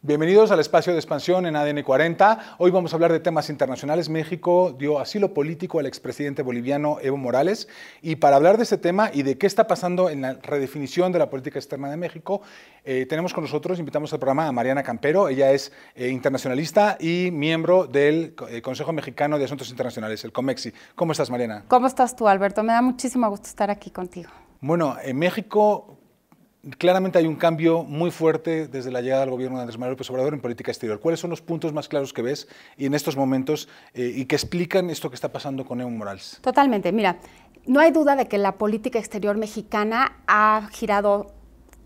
Bienvenidos al espacio de expansión en ADN 40. Hoy vamos a hablar de temas internacionales. México dio asilo político al expresidente boliviano Evo Morales. Y para hablar de este tema y de qué está pasando en la redefinición de la política externa de México, tenemos con nosotros, invitamos al programa a Mariana Campero. Ella es internacionalista y miembro del Consejo Mexicano de Asuntos Internacionales, el COMEXI. ¿Cómo estás, Mariana? ¿Cómo estás tú, Alberto? Me da muchísimo gusto estar aquí contigo. Bueno, en México claramente hay un cambio muy fuerte desde la llegada del gobierno de Andrés Manuel López Obrador en política exterior. ¿Cuáles son los puntos más claros que ves y en estos momentos y que explican esto que está pasando con Evo Morales? Totalmente. Mira, no hay duda de que la política exterior mexicana ha girado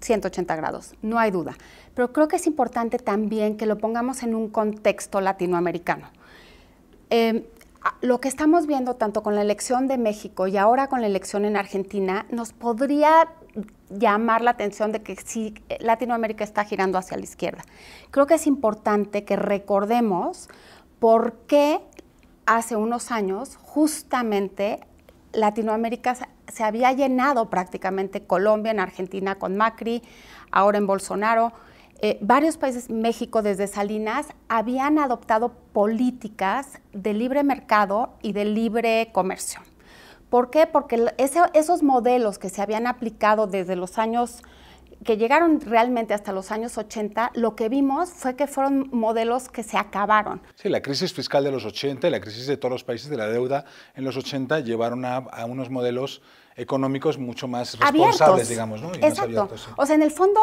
180 grados, no hay duda. Pero creo que es importante también que lo pongamos en un contexto latinoamericano. Lo que estamos viendo tanto con la elección de México y ahora con la elección en Argentina nos podría llamar la atención de que sí, Latinoamérica está girando hacia la izquierda. Creo que es importante que recordemos por qué hace unos años justamente Latinoamérica se había llenado prácticamente, Colombia, en Argentina con Macri, ahora en Bolsonaro. Varios países, México desde Salinas, habían adoptado políticas de libre mercado y de libre comercio. ¿Por qué? Porque esos modelos que se habían aplicado desde los años, que llegaron realmente hasta los años 80, lo que vimos fue que fueron modelos que se acabaron. Sí, la crisis fiscal de los 80 y la crisis de todos los países de la deuda en los 80 llevaron a unos modelos económicos mucho más responsables, abiertos, digamos, ¿no? Y exacto. Más abiertos, sí. O sea, en el fondo,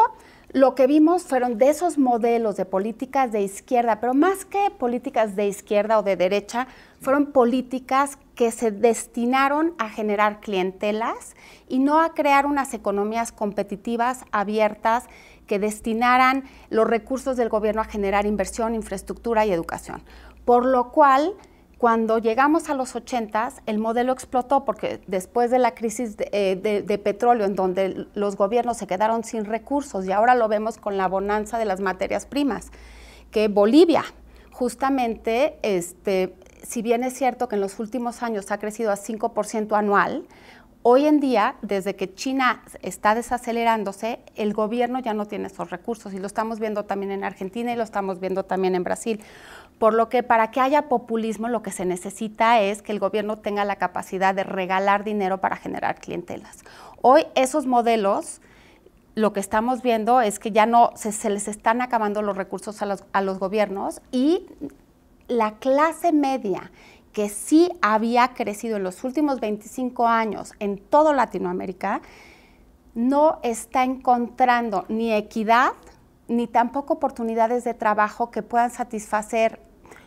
lo que vimos fueron de esos modelos de políticas de izquierda, pero más que políticas de izquierda o de derecha, fueron políticas que se destinaron a generar clientelas y no a crear unas economías competitivas, abiertas, que destinaran los recursos del gobierno a generar inversión, infraestructura y educación. Por lo cual, cuando llegamos a los 80s, el modelo explotó porque después de la crisis de petróleo, en donde los gobiernos se quedaron sin recursos, y ahora lo vemos con la bonanza de las materias primas, que Bolivia, justamente, si bien es cierto que en los últimos años ha crecido a 5% anual, hoy en día, desde que China está desacelerándose, el gobierno ya no tiene esos recursos, y lo estamos viendo también en Argentina y lo estamos viendo también en Brasil. Por lo que para que haya populismo, lo que se necesita es que el gobierno tenga la capacidad de regalar dinero para generar clientelas. Hoy esos modelos, lo que estamos viendo es que ya no se les están acabando los recursos a los gobiernos, y la clase media, que sí había crecido en los últimos 25 años en toda Latinoamérica, no está encontrando ni equidad ni tampoco oportunidades de trabajo que puedan satisfacer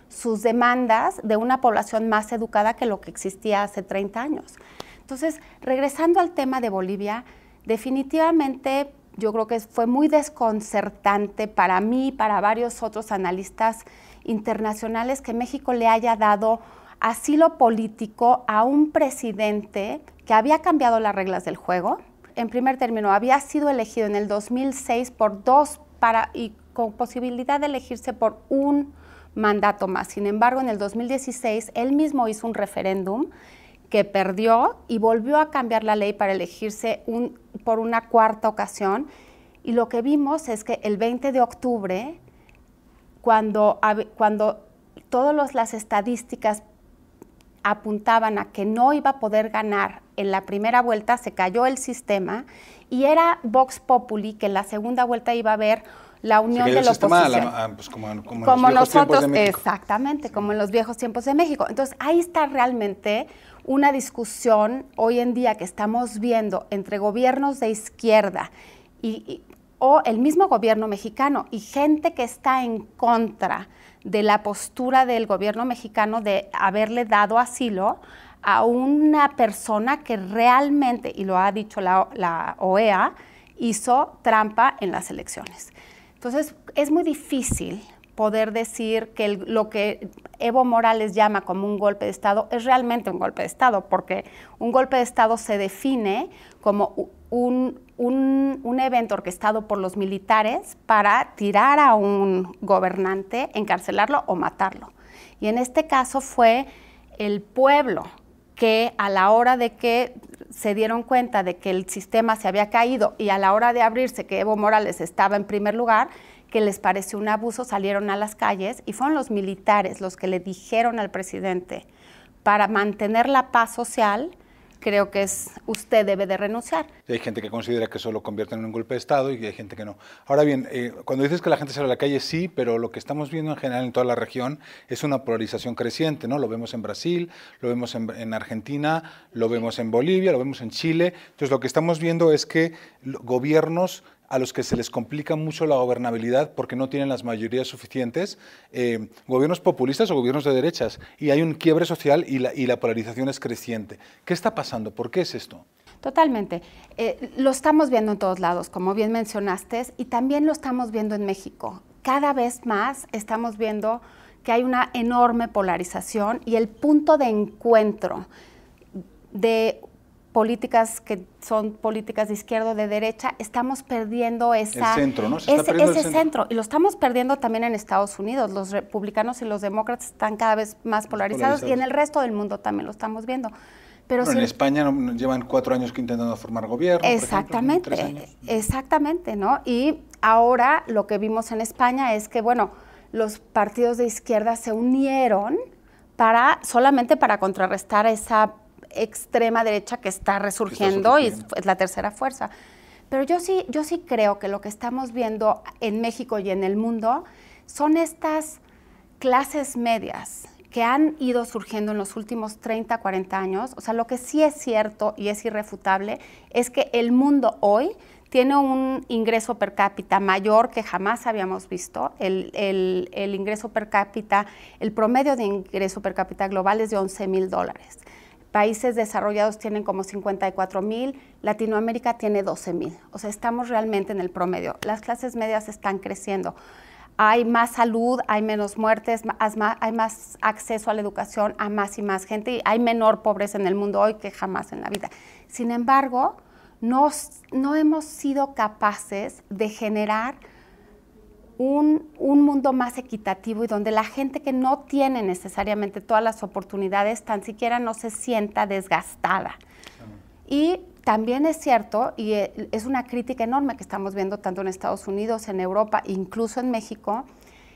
sus demandas de una población más educada que lo que existía hace 30 años. Entonces, regresando al tema de Bolivia, definitivamente yo creo que fue muy desconcertante para mí y para varios otros analistas internacionales que México le haya dado asilo político a un presidente que había cambiado las reglas del juego. En primer término, había sido elegido en el 2006 por y con posibilidad de elegirse por un mandato más. Sin embargo, en el 2016, él mismo hizo un referéndum que perdió y volvió a cambiar la ley para elegirse por una cuarta ocasión. Y lo que vimos es que el 20 de octubre, cuando todas las estadísticas apuntaban a que no iba a poder ganar en la primera vuelta, se cayó el sistema y era Vox Populi que en la segunda vuelta iba a haber la unión de la oposición. Pues como en como los viejos tiempos de México. Exactamente, Sí. Como en los viejos tiempos de México. Entonces, ahí está realmente una discusión hoy en día que estamos viendo entre gobiernos de izquierda o el mismo gobierno mexicano y gente que está en contra de la postura del gobierno mexicano de haberle dado asilo a una persona que realmente, y lo ha dicho la OEA, hizo trampa en las elecciones. Entonces, es muy difícil poder decir que lo que Evo Morales llama como un golpe de Estado es realmente un golpe de Estado, porque un golpe de Estado se define como un evento orquestado por los militares para tirar a un gobernante, encarcelarlo o matarlo. Y en este caso fue el pueblo que a la hora de que se dieron cuenta de que el sistema se había caído y a la hora de abrirse que Evo Morales estaba en primer lugar, que les pareció un abuso, salieron a las calles y fueron los militares los que le dijeron al presidente, para mantener la paz social, creo que usted debe de renunciar. Y hay gente que considera que eso lo convierte en un golpe de Estado y hay gente que no. Ahora bien, cuando dices que la gente sale a la calle, sí, pero lo que estamos viendo en general en toda la región es una polarización creciente, ¿no? Lo vemos en Brasil, lo vemos en Argentina, lo vemos en Bolivia, lo vemos en Chile. Entonces, lo que estamos viendo es que gobiernos a los que se les complica mucho la gobernabilidad porque no tienen las mayorías suficientes, gobiernos populistas o gobiernos de derechas, y hay un quiebre social y la polarización es creciente. ¿Qué está pasando? ¿Por qué es esto? Totalmente. Lo estamos viendo en todos lados, como bien mencionaste, y también lo estamos viendo en México. Cada vez más estamos viendo que hay una enorme polarización y el punto de encuentro de políticas que son políticas de izquierda o de derecha, estamos perdiendo el centro, ¿no? Ese centro. Y lo estamos perdiendo también en Estados Unidos. Los republicanos y los demócratas están cada vez más polarizados y en el resto del mundo también lo estamos viendo. Pero en España llevan 4 años que intentando formar gobierno. Exactamente, por ejemplo, 3 años. Exactamente, ¿no? Y ahora lo que vimos en España es que, bueno, los partidos de izquierda se unieron solamente para contrarrestar esa extrema derecha que está resurgiendo y es la tercera fuerza. Pero yo sí creo que lo que estamos viendo en México y en el mundo son estas clases medias que han ido surgiendo en los últimos 30, 40 años. O sea, lo que sí es cierto y es irrefutable es que el mundo hoy tiene un ingreso per cápita mayor que jamás habíamos visto. El ingreso per cápita, el promedio de ingreso per cápita global es de $11,000. Países desarrollados tienen como 54,000, Latinoamérica tiene 12,000. O sea, estamos realmente en el promedio. Las clases medias están creciendo. Hay más salud, hay menos muertes, hay más acceso a la educación a más y más gente y hay menor pobreza en el mundo hoy que jamás en la vida. Sin embargo, no hemos sido capaces de generar un mundo más equitativo y donde la gente que no tiene necesariamente todas las oportunidades tan siquiera no se sienta desgastada. Y también es cierto, y es una crítica enorme que estamos viendo tanto en Estados Unidos, en Europa, incluso en México,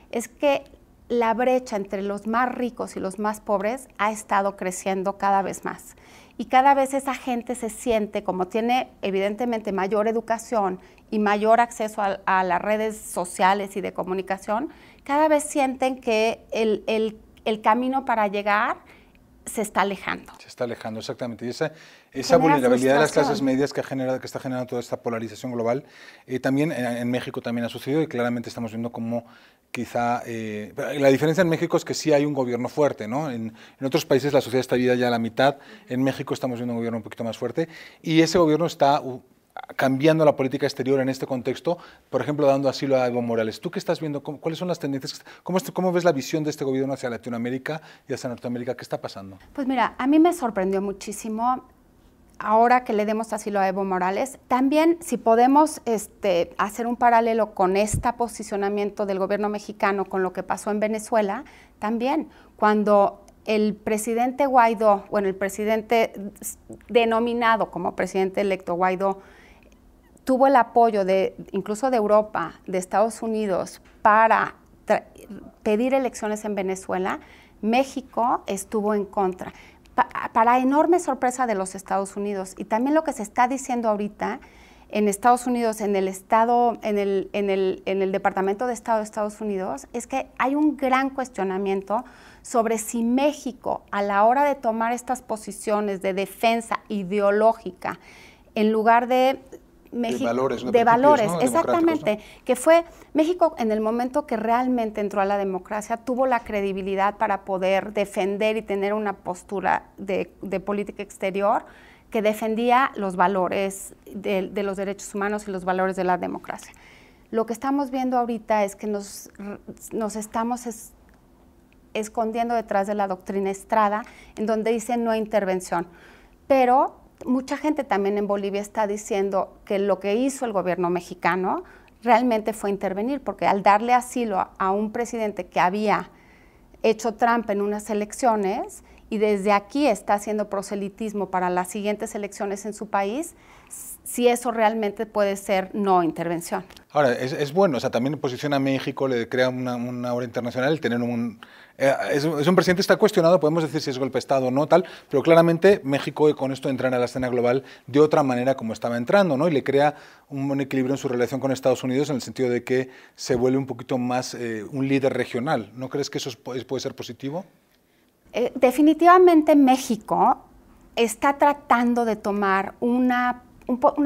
es que la brecha entre los más ricos y los más pobres ha estado creciendo cada vez más. Y cada vez esa gente se siente, como tiene evidentemente mayor educación y mayor acceso a las redes sociales y de comunicación, cada vez sienten que el camino para llegar se está alejando. Se está alejando, exactamente. Y esa vulnerabilidad de las clases medias que está generando toda esta polarización global, también en México también ha sucedido y claramente estamos viendo cómo quizá, la diferencia en México es que sí hay un gobierno fuerte, ¿no? En otros países la sociedad está dividida ya a la mitad, en México estamos viendo un gobierno un poquito más fuerte y ese gobierno está cambiando la política exterior en este contexto, por ejemplo, dando asilo a Evo Morales. ¿Tú qué estás viendo? ¿Cuáles son las tendencias? ¿Cómo ves la visión de este gobierno hacia Latinoamérica y hacia Norteamérica? ¿Qué está pasando? Pues mira, a mí me sorprendió muchísimo ahora que le demos asilo a Evo Morales. También, si podemos hacer un paralelo con este posicionamiento del gobierno mexicano con lo que pasó en Venezuela, también cuando el presidente Guaidó, bueno, el presidente denominado como presidente electo Guaidó, tuvo el apoyo incluso de Europa, de Estados Unidos, para pedir elecciones en Venezuela, México estuvo en contra. Para enorme sorpresa de los Estados Unidos. Y también lo que se está diciendo ahorita en Estados Unidos, en el Departamento de Estado de Estados Unidos, es que hay un gran cuestionamiento sobre si México, a la hora de tomar estas posiciones de defensa ideológica, en lugar de valores, ¿no? Exactamente, ¿no? Que fue México en el momento que realmente entró a la democracia, tuvo la credibilidad para poder defender y tener una postura de política exterior que defendía los valores de los derechos humanos y los valores de la democracia. Lo que estamos viendo ahorita es que nos estamos escondiendo detrás de la doctrina Estrada, en donde dice no intervención, pero mucha gente también en Bolivia está diciendo que lo que hizo el gobierno mexicano realmente fue intervenir, porque al darle asilo a un presidente que había hecho trampa en unas elecciones y desde aquí está haciendo proselitismo para las siguientes elecciones en su país, si eso realmente puede ser no intervención. Ahora, es bueno, o sea, también posiciona a México, le crea una aura internacional el tener un... es un presidente que está cuestionado, podemos decir si es golpe de Estado o no, tal, pero claramente México con esto entra en la escena global de otra manera como estaba entrando, ¿no? Y le crea un buen equilibrio en su relación con Estados Unidos en el sentido de que se vuelve un poquito más un líder regional. ¿No crees que eso puede ser positivo? Definitivamente México está tratando de tomar una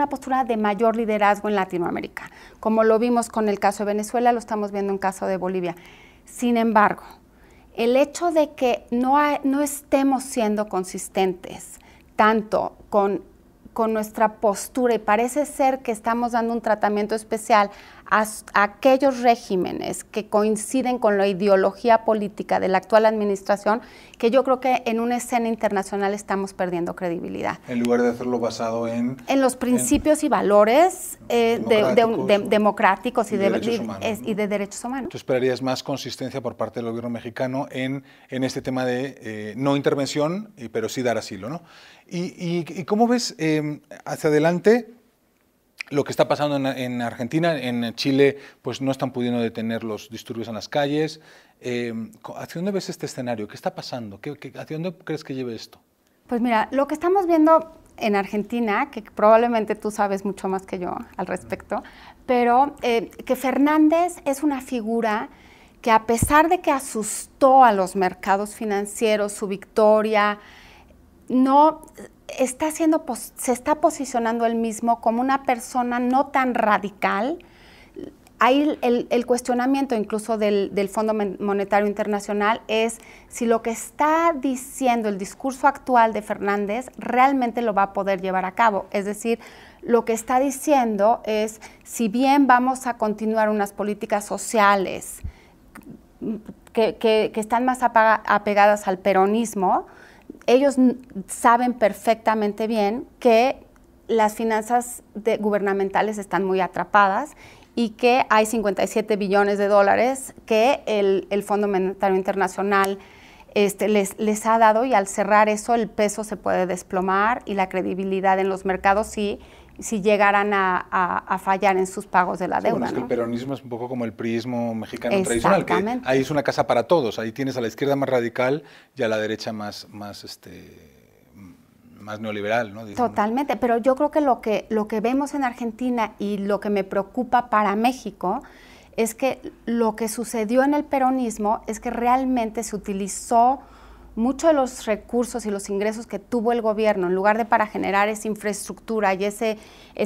postura de mayor liderazgo en Latinoamérica, como lo vimos con el caso de Venezuela, lo estamos viendo en el caso de Bolivia. Sin embargo, el hecho de que no estemos siendo consistentes tanto con nuestra postura, y parece ser que estamos dando un tratamiento especial a aquellos regímenes que coinciden con la ideología política de la actual administración, que yo creo que en una escena internacional estamos perdiendo credibilidad. En lugar de hacerlo basado en los principios y valores democráticos y de derechos humanos. ¿Tú esperarías más consistencia por parte del gobierno mexicano en este tema de no intervención, pero sí dar asilo, ¿no? ¿Y cómo ves hacia adelante lo que está pasando en Argentina? En Chile pues no están pudiendo detener los disturbios en las calles. ¿Hacia dónde ves este escenario? ¿Qué está pasando? ¿Hacia dónde crees que lleve esto? Pues mira, lo que estamos viendo en Argentina, que probablemente tú sabes mucho más que yo al respecto, pero que Fernández es una figura que, a pesar de que asustó a los mercados financieros, su victoria, se está posicionando él mismo como una persona no tan radical. Ahí el cuestionamiento incluso del Fondo Monetario Internacional es si lo que está diciendo el discurso actual de Fernández realmente lo va a poder llevar a cabo. Es decir, lo que está diciendo es, si bien vamos a continuar unas políticas sociales que están más apegadas al peronismo, ellos saben perfectamente bien que las finanzas gubernamentales están muy atrapadas y que hay 57 billones de dólares que el Fondo Monetario Internacional les ha dado, y al cerrar eso el peso se puede desplomar y la credibilidad en los mercados si llegaran a fallar en sus pagos de la deuda. Bueno, es que el peronismo es un poco como el priismo mexicano tradicional, que ahí es una casa para todos, ahí tienes a la izquierda más radical y a la derecha más neoliberal, ¿no? Totalmente, pero yo creo que lo que vemos en Argentina y lo que me preocupa para México es que lo que sucedió en el peronismo es que realmente se utilizó mucho de los recursos y los ingresos que tuvo el gobierno, en lugar de para generar esa infraestructura y esa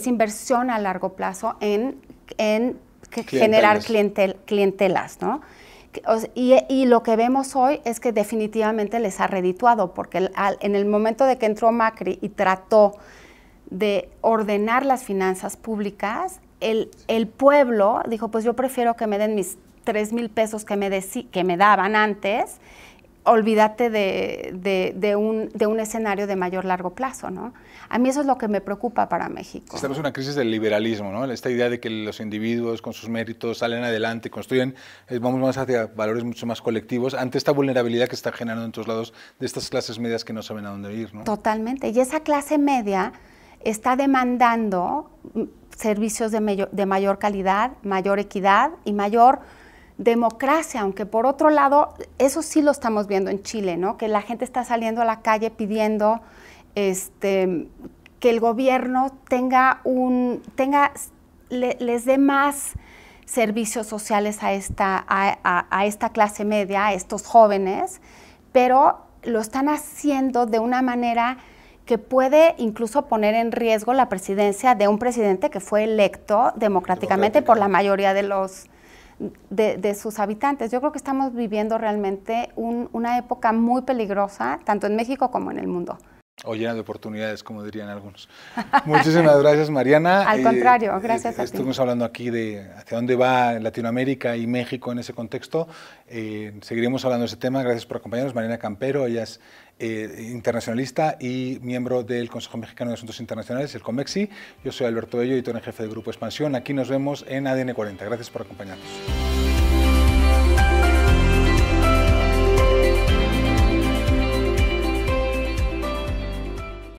inversión a largo plazo en generar clientelas, ¿no? Y lo que vemos hoy es que definitivamente les ha redituado, porque en el momento de que entró Macri y trató de ordenar las finanzas públicas, el pueblo dijo, pues yo prefiero que me den mis 3,000 pesos que me daban antes, olvídate de un escenario de mayor largo plazo, ¿no? A mí eso es lo que me preocupa para México. Estamos en una crisis del liberalismo, ¿no? Esta idea de que los individuos con sus méritos salen adelante, construyen, vamos más hacia valores mucho más colectivos, ante esta vulnerabilidad que está generando en todos lados de estas clases medias que no saben a dónde ir, ¿no? Totalmente, y esa clase media está demandando servicios de mayor calidad, mayor equidad y mayor democracia, aunque por otro lado, eso sí lo estamos viendo en Chile, ¿no? Que la gente está saliendo a la calle pidiendo que el gobierno les dé más servicios sociales a esta clase media, a estos jóvenes, pero lo están haciendo de una manera que puede incluso poner en riesgo la presidencia de un presidente que fue electo democráticamente por la mayoría de sus habitantes. Yo creo que estamos viviendo realmente una época muy peligrosa, tanto en México como en el mundo. O llena de oportunidades, como dirían algunos. Muchísimas gracias, Mariana. Al contrario, gracias a ti. Estuvimos hablando aquí de hacia dónde va Latinoamérica y México en ese contexto. Seguiremos hablando de ese tema. Gracias por acompañarnos. Mariana Campero, ella es internacionalista y miembro del Consejo Mexicano de Asuntos Internacionales, el COMEXI. Yo soy Alberto Bello, editor en jefe del Grupo Expansión. Aquí nos vemos en ADN 40. Gracias por acompañarnos.